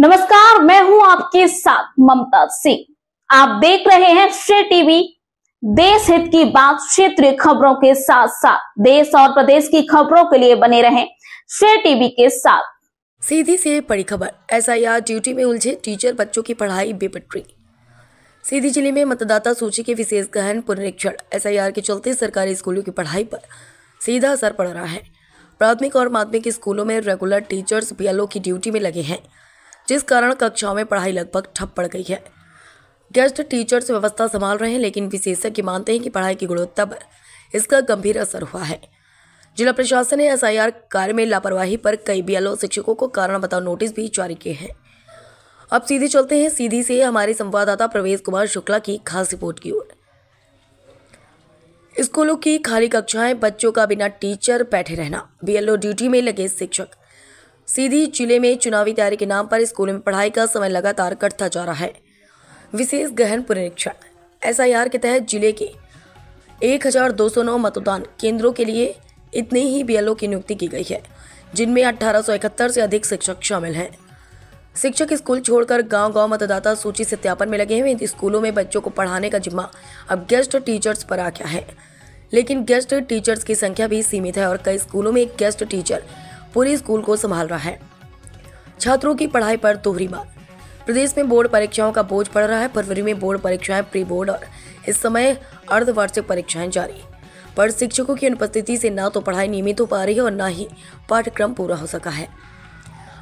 नमस्कार, मैं हूं आपके साथ ममता सिंह। आप देख रहे हैं श्रेय टीवी। देश हित की बात, क्षेत्रीय खबरों के साथ साथ देश और प्रदेश की खबरों के लिए बने रहें श्रेय टीवी के साथ। सीधी से बड़ी खबर, एसआईआर ड्यूटी में उलझे टीचर, बच्चों की पढ़ाई बेपटरी। सीधी जिले में मतदाता सूची के विशेष गहन पुनरीक्षण। एसआईआर के चलते सरकारी स्कूलों की पढ़ाई पर सीधा असर पड़ रहा है। प्राथमिक और माध्यमिक स्कूलों में रेगुलर टीचर्स बीएलओ की ड्यूटी में लगे हैं, जिस कारण कक्षाओं में पढ़ाई लगभग ठप पड़ गई है। गेस्ट टीचर्स व्यवस्था संभाल रहे हैं, लेकिन विशेषज्ञ मानते हैं कि पढ़ाई की गुणवत्ता पर इसका गंभीर असर हुआ है। जिला प्रशासन ने एसआईआर कार्य में लापरवाही पर कई बीएलओ शिक्षकों को कारण बताओ नोटिस भी जारी किए हैं। अब सीधे चलते हैं सीधी से हमारे संवाददाता प्रवेश कुमार शुक्ला की खास रिपोर्ट की ओर। स्कूलों की खाली कक्षाएं, बच्चों का बिना टीचर बैठे रहना, बीएलओ ड्यूटी में लगे शिक्षक। सीधी जिले में चुनावी तैयारी के नाम पर स्कूलों में पढ़ाई का समय लगातार कटता जा रहा है। विशेष गहन पुनरीक्षण। एसआईआर के तहत जिले के 1209 मतदान केंद्रों के लिए इतने ही बीएलओ की नियुक्ति की गई है, जिनमें 1871 से अधिक शिक्षक शामिल हैं। शिक्षक स्कूल छोड़कर गांव-गांव मतदाता सूची सत्यापन में लगे हैं। स्कूलों में बच्चों को पढ़ाने का जिम्मा अब गेस्ट टीचर्स पर आ गया है, लेकिन गेस्ट टीचर्स की संख्या भी सीमित है और कई स्कूलों में एक गेस्ट टीचर पूरे स्कूल को संभाल रहा है। छात्रों की पढ़ाई पर दोहरी मार। प्रदेश में बोर्ड परीक्षाओं का बोझ पड़ रहा है। फरवरी में बोर्ड परीक्षाएं, प्री बोर्ड और इस समय अर्धवार्षिक परीक्षाएं जारी, पर शिक्षकों की अनुपस्थिति से न तो पढ़ाई नियमित हो पा रही है और न ही पाठ्यक्रम पूरा हो सका है।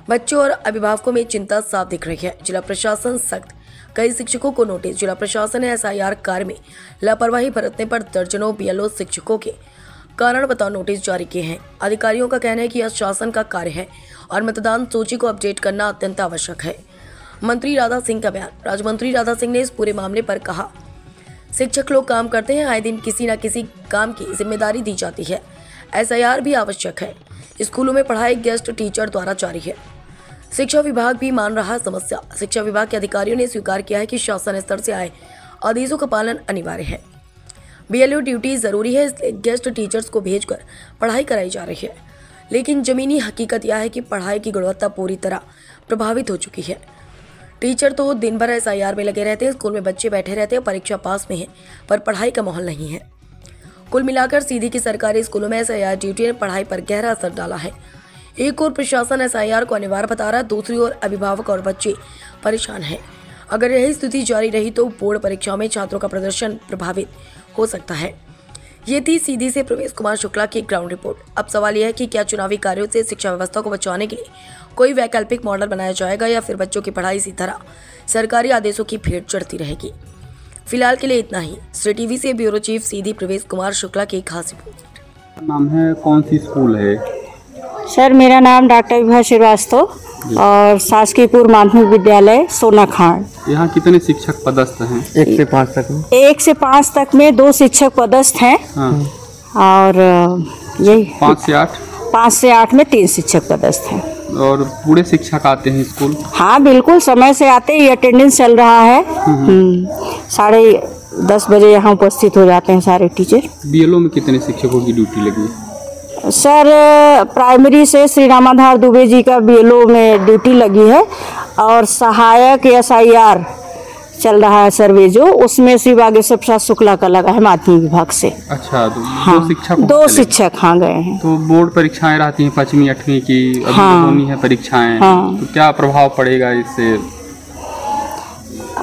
बच्चों और अभिभावकों में चिंता साफ दिख रही है। जिला प्रशासन सख्त, कई शिक्षकों को नोटिस। जिला प्रशासन ने एसआईआर कार्य में लापरवाही बरतने पर दर्जनों बीएलओ शिक्षकों के कारण बताओ नोटिस जारी किए हैं। अधिकारियों का कहना है कि यह शासन का कार्य है और मतदान सूची को अपडेट करना अत्यंत आवश्यक है। मंत्री राधा सिंह का बयान। राज्य मंत्री राधा सिंह ने इस पूरे मामले पर कहा, शिक्षक लोग काम करते हैं, आए दिन किसी न किसी काम की जिम्मेदारी दी जाती है। एसआईआर भी आवश्यक है। स्कूलों में पढ़ाई गेस्ट टीचर द्वारा जारी है। शिक्षा विभाग भी मान रहा समस्या। शिक्षा विभाग के अधिकारियों ने स्वीकार किया है कि शासन स्तर से आए आदेशों का पालन अनिवार्य है। बीएलओ ड्यूटी जरूरी है, इसलिए गेस्ट टीचर्स को भेजकर पढ़ाई कराई जा रही है, लेकिन जमीनी हकीकत यह है कि पढ़ाई की गुणवत्ता पूरी तरह प्रभावित हो चुकी है। टीचर तो दिन भर एसआईआर में लगे रहते हैं, स्कूल में बच्चे बैठे रहते हैं, परीक्षा पास में है, पर पढ़ाई का माहौल नहीं है। कुल मिलाकर सीधी की सरकारी स्कूलों में एसआईआर ड्यूटी ने पढ़ाई पर गहरा असर डाला है। एक और प्रशासन एसआईआर को अनिवार्य बता रहा है, दूसरी ओर अभिभावक और बच्चे परेशान हैं। अगर यही स्थिति जारी रही तो बोर्ड परीक्षाओं में छात्रों का प्रदर्शन प्रभावित हो सकता है। ये थी सीधी से प्रवेश कुमार शुक्ला की ग्राउंड रिपोर्ट। अब सवाल यह है कि क्या चुनावी कार्यों से शिक्षा व्यवस्था को बचाने के लिए कोई वैकल्पिक मॉडल बनाया जाएगा या फिर बच्चों की पढ़ाई इसी तरह सरकारी आदेशों की भेंट चढ़ती रहेगी। फिलहाल के लिए इतना ही। श्रेय टीवी से ब्यूरो चीफ सीधी प्रवेश कुमार शुक्ला की खास रिपोर्ट। नाम है, कौन सी स्कूल है? सर, मेरा नाम डॉक्टर विभा श्रीवास्तव और शासकीय पूर्व माध्यमिक विद्यालय सोनाखान। यहाँ कितने शिक्षक पदस्थ हैं? 1 से 5 तक में? 1 से 5 तक में 2 शिक्षक पदस्थ हैं। हाँ। और यही 5 से 8? 5 से 8 में 3 शिक्षक पदस्थ हैं। और पूरे शिक्षक आते हैं स्कूल? हाँ बिल्कुल, समय से आते ही अटेंडेंस चल रहा है। 10:30 बजे यहाँ उपस्थित हो जाते हैं सारे टीचर। बीएलओ में कितने शिक्षकों की ड्यूटी लगी? सर, प्राइमरी से श्री रामाधार दुबे जी का बीएलओ में ड्यूटी लगी है और सहायक एसआईआर चल रहा है सर्वे जो, उसमें श्री बागेश्वर प्रसाद शुक्ला का लगा है माध्यमिक विभाग से। अच्छा, तो हाँ, 2 शिक्षक हाँ गए हैं। तो बोर्ड परीक्षाएं रहती हैं 5वीं 8वीं की, अभी हाँ, होनी है परीक्षाएं। हाँ, तो क्या प्रभाव पड़ेगा इससे?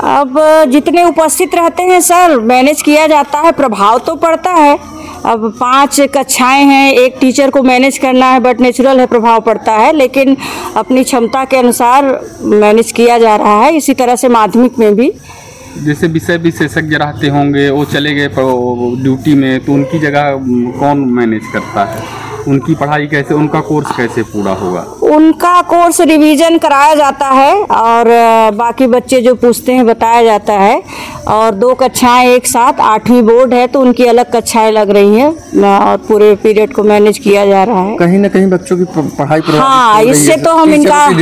अब जितने उपस्थित रहते हैं सर, मैनेज किया जाता है, प्रभाव तो पड़ता है। अब 5 कक्षाएं हैं, एक टीचर को मैनेज करना है, बट नेचुरल है, प्रभाव पड़ता है, लेकिन अपनी क्षमता के अनुसार मैनेज किया जा रहा है। इसी तरह से माध्यमिक में भी जैसे विषय विशेषज्ञ रहते होंगे, वो चले गए ड्यूटी में, तो उनकी जगह कौन मैनेज करता है? उनकी पढ़ाई कैसे, उनका कोर्स कैसे पूरा होगा? उनका कोर्स रिवीजन कराया जाता है और बाकी बच्चे जो पूछते हैं बताया जाता है। और 2 कक्षाएं एक साथ, 8वीं बोर्ड है तो उनकी अलग कक्षाएं लग रही हैं और पूरे पीरियड को मैनेज किया जा रहा है। कहीं ना कहीं बच्चों की पढ़ाई हाँ, इससे तो हम इनकार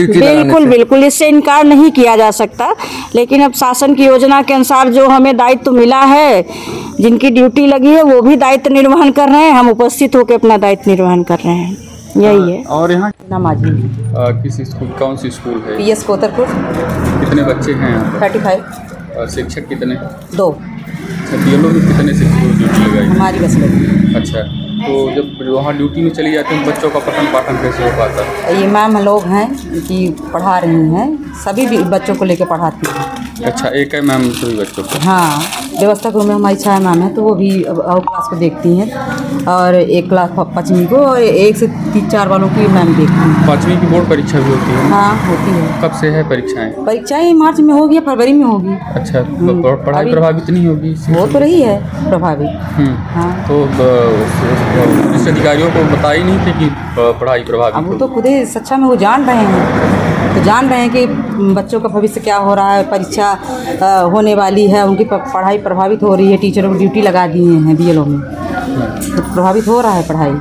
बिल्कुल इससे इनकार नहीं किया जा सकता, लेकिन अब शासन की योजना के अनुसार जो हमें दायित्व मिला है, जिनकी ड्यूटी लगी है वो भी दायित्व निर्वहन कर रहे हैं, हम उपस्थित होकर अपना दायित्व निर्वहन कर रहे हैं। यही है। और यहाँ नमाजी किस स्कूल, कौन सी स्कूल है? PS कोतरपुर। कितने बच्चे हैं यहाँ पर? 35। और शिक्षक कितने? 2। अच्छा, BLO में कितने शिक्षकों की ड्यूटी लगाई? हमारी बस में। अच्छा, तो जब वहाँ ड्यूटी में चली जाती हैं बच्चों का पठन पाठन कैसे हो पाता है? ये मैम लोग हैं कि पढ़ा रही हैं, सभी भी बच्चों को लेकर पढ़ाती हैं। अच्छा, एक है मैम सभी बच्चों को? हाँ, व्यवस्था को में हमारी छाया मैम है, तो वो भी और क्लास को देखती हैं, और एक क्लास 5वीं को और 1 से 3-4 वालों की मैम देखती हैं। 5वीं की बोर्ड परीक्षा भी होती है? हाँ, होती है। कब से है परीक्षाएँ? परीक्षाएँ मार्च में होगी या फरवरी में होगी। अच्छा, पढ़ाई प्रभावित नहीं होगी? वो तो रही है प्रभावित। हाँ, तो पुलिस अधिकारियों को बताई नहीं थी कि पढ़ाई प्रभावित? अब वो तो खुद ही सच्चा में वो जान रहे हैं, तो जान रहे हैं कि बच्चों का भविष्य क्या हो रहा है, परीक्षा होने वाली है, उनकी पढ़ाई प्रभावित हो रही है, टीचरों को ड्यूटी लगा दिए हैं BLO में, तो प्रभावित हो रहा है पढ़ाई।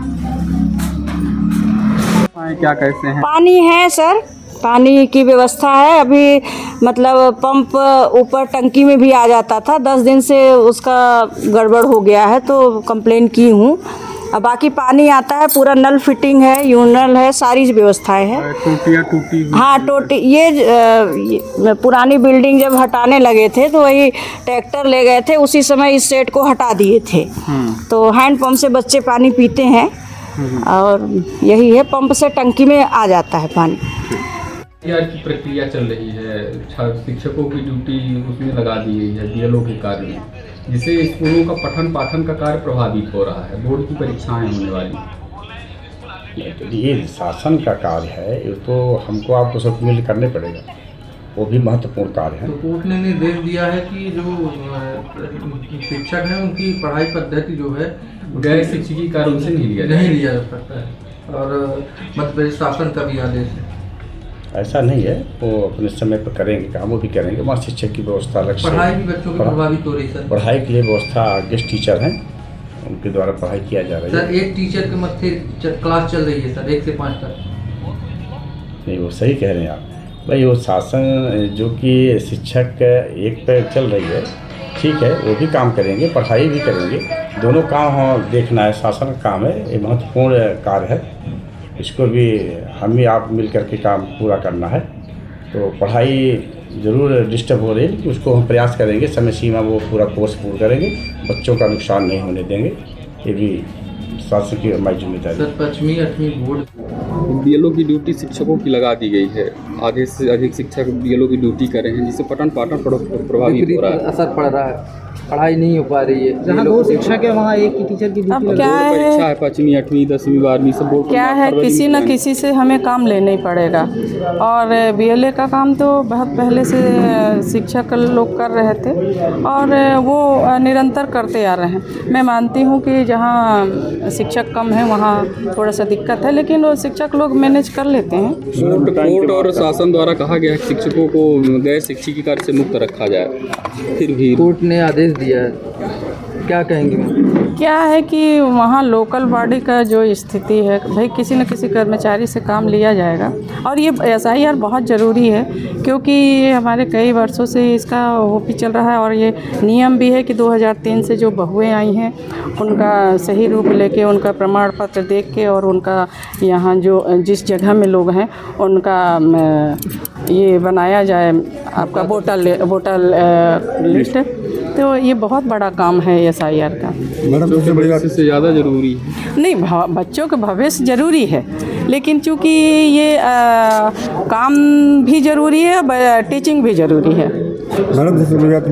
क्या कैसे हैं? पानी है सर, पानी की व्यवस्था है। अभी मतलब पंप ऊपर टंकी में भी आ जाता था, 10 दिन से उसका गड़बड़ हो गया है, तो कंप्लेन की हूँ। अब बाकी पानी आता है, पूरा नल फिटिंग है, यूरिनल है, सारी व्यवस्थाएं हैं। टूटियाँ टूटी हुई? हाँ, टोटी ये पुरानी बिल्डिंग जब हटाने लगे थे तो वही ट्रैक्टर ले गए थे, उसी समय इस सेट को हटा दिए थे। तो हैंड पंप से बच्चे पानी पीते हैं, और यही है, पंप से टंकी में आ जाता है पानी। की प्रक्रिया चल रही है, शिक्षकों की ड्यूटी उसमें लगा दी गई है BLO के कार्य में, जिससे स्कूलों का पठन पाठन का कार्य प्रभावित हो रहा है, बोर्ड की परीक्षाएं होने वाली। तो ये शासन का कार्य है, ये तो हमको आपको सब मिल करने पड़ेगा, वो भी महत्वपूर्ण कार्य है। तो कोर्ट ने निर्देश दिया है कि जो शिक्षक हैं उनकी पढ़ाई पद्धति जो है गैर शिक्षकी कार्य उनसे नहीं लिया जा सकता है, और मध्य प्रदेश शासन का भी आदेश है। ऐसा नहीं है, वो अपने समय पर करेंगे काम, वो भी करेंगे। वहाँ शिक्षक की व्यवस्था अलग से, पढ़ाई भी बच्चों की प्रभावित हो रही है सर। पढ़ाई के लिए व्यवस्था गेस्ट टीचर हैं, उनके द्वारा पढ़ाई किया जा रहा है। सर, एक टीचर के मध्य क्लास चल रही है सर, 1 से 5 तक। नहीं, वो सही कह रहे हैं आप भाई, वो शासन जो कि शिक्षक एक पे चल रही है, ठीक है, वो भी काम करेंगे, पढ़ाई भी करेंगे, दोनों काम देखना है, शासन का काम है, ये महत्वपूर्ण कार्य है, इसको भी हम ही आप मिल करके काम पूरा करना है। तो पढ़ाई ज़रूर डिस्टर्ब हो रही है, लेकिन उसको हम प्रयास करेंगे, समय सीमा वो पूरा कोर्स पूरा करेंगे, बच्चों का नुकसान नहीं होने देंगे, ये भी शासन की हमारी जिम्मेदारी। सर, 5वीं 8वीं बोर्ड BLO की ड्यूटी शिक्षकों की लगा दी गई है, आधे से अधिक शिक्षक BLO की ड्यूटी कर रहे हैं, जिससे पठन पाठन प्रभावित हो रहा है, असर पड़ रहा है, पढ़ाई नहीं हो पा रही है। जहाँ 2 शिक्षक है वहाँ एक ही टीचर की ड्यूटी। अब क्या परीक्षा है 5वीं 8वीं 10वीं 12वीं सब बोर्ड क्या है, किसी न किसी से हमें काम लेना ही पड़ेगा, और BLA का काम तो बहुत पहले से शिक्षक लोग कर रहे थे और वो निरंतर करते आ रहे हैं। मैं मानती हूँ कि जहाँ शिक्षक कम है वहाँ थोड़ा सा दिक्कत है, लेकिन वो शिक्षक लोग मैनेज कर लेते हैं। कोर्ट और शासन द्वारा कहा गया है शिक्षकों को गैर शिक्षकी कार्य से मुक्त रखा जाए, फिर भी कोर्ट ने आदेश दिया है, क्या कहेंगे? क्या है कि वहाँ लोकल बॉडी का जो स्थिति है, भाई किसी न किसी कर्मचारी से काम लिया जाएगा, और ये SIR बहुत ज़रूरी है, क्योंकि हमारे कई वर्षों से इसका वो भी चल रहा है, और ये नियम भी है कि 2003 से जो बहुएँ आई हैं उनका सही रूप लेके, उनका प्रमाण पत्र देख के, और उनका यहाँ जो जिस जगह में लोग हैं उनका ये बनाया जाए आपका वोटर लिस्ट। तो ये बहुत बड़ा काम है SIR का। मैडम, सबसे बड़ी बात इससे ज़्यादा ज़रूरी है नहीं, बच्चों का भविष्य ज़रूरी है, लेकिन चूँकि ये काम भी ज़रूरी है, टीचिंग भी ज़रूरी है। मैडम, सबसे बड़ी बात